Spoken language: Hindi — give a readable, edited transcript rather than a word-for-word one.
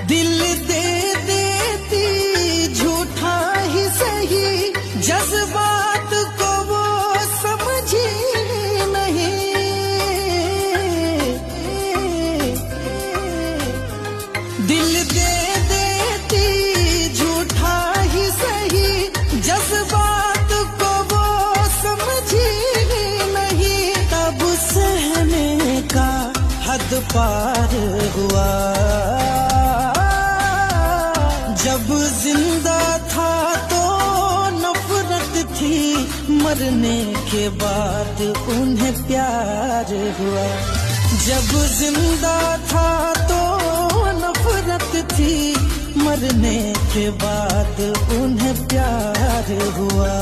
दिल दे देती झूठा ही सही, जज्बात को वो समझी नहीं। दिल दे देती झूठा ही सही, जज्बात को वो समझी नहीं। तब सहने का हद पार हुआ, जब जिंदा था तो नफरत थी, मरने के बाद उन्हें प्यार हुआ। जब जिंदा था तो नफरत थी, मरने के बाद उन्हें प्यार हुआ।